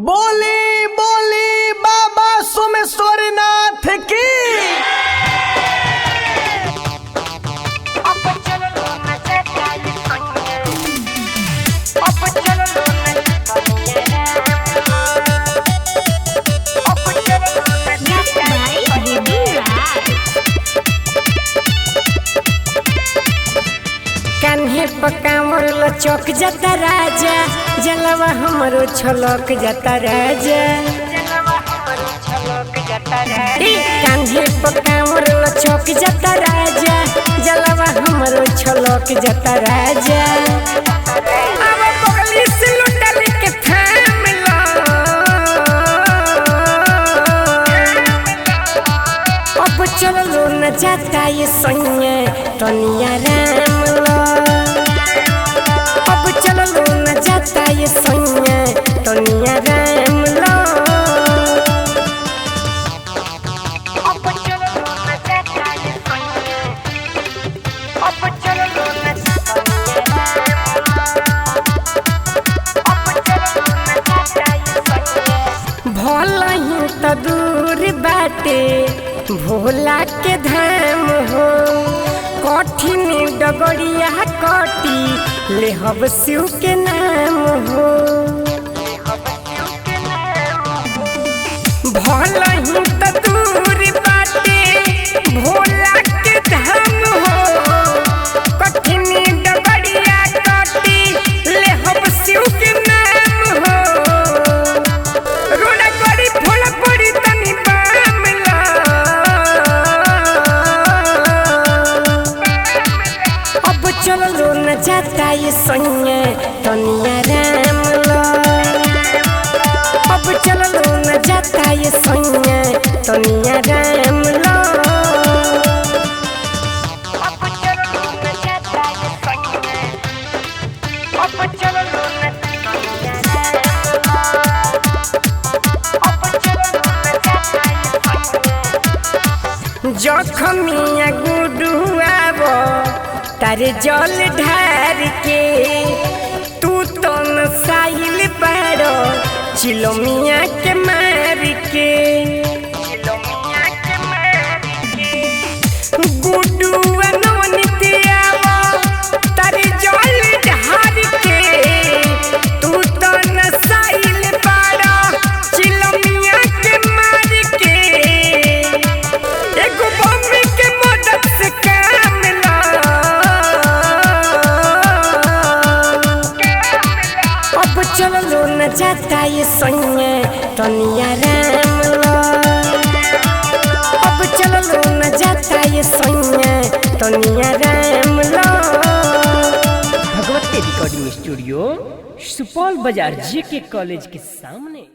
बोली बोली बाबा सोमेश्वरनाथ की। कान्हे पकामर लचक जाता राजा, जलवा हमरो छलक जाता राजा। कान्हे पकामर लचक जाता राजा, जलवा हमरो छलक जाता राजा। अब बगली से लुटा लेके थाम लो, अब चलो न जाता ये सैया तनिया राम लो। अब चलो न जाता ये सैया तनिया राम लो। अब चलो न जाता ये सैया, अब चलो न भला ही तो दूर बाटे भोला के धाम हो। कठिन डगड़िया कटी ले हब शिव के नाम हो। भला ही तो दूर बाटे भोला के धाम हो। कठिन डगड़िया कटी ले हब शिव के नाम हो। रोड़ा करी भोला पड़ी तनी बाम ला। अब चलो न जाता ये सैया तनिया राम लो। अब चलो न जाता ये सैया तनिया राम लो। अब चलो न जाता ये सैया, अब चलो न जखमिया गुडुआब तारे जल ढार के। तू तो न साहिल पारो चिलमिया के मार के। गुडुआ नवनीतियावा तारे जल ढार के। तू तो न साहिल पारो चिलमिया के मार के। एगो बम्बी के मदद से काम ला। अब चलो न जाता ये सैया तनिया राम लो। अब चलो न जाता ये सैया तनिया राम लो। भगवती रिकॉर्डिंग स्टूडियो, सुपौल बाजार जेके कॉलेज के सामने।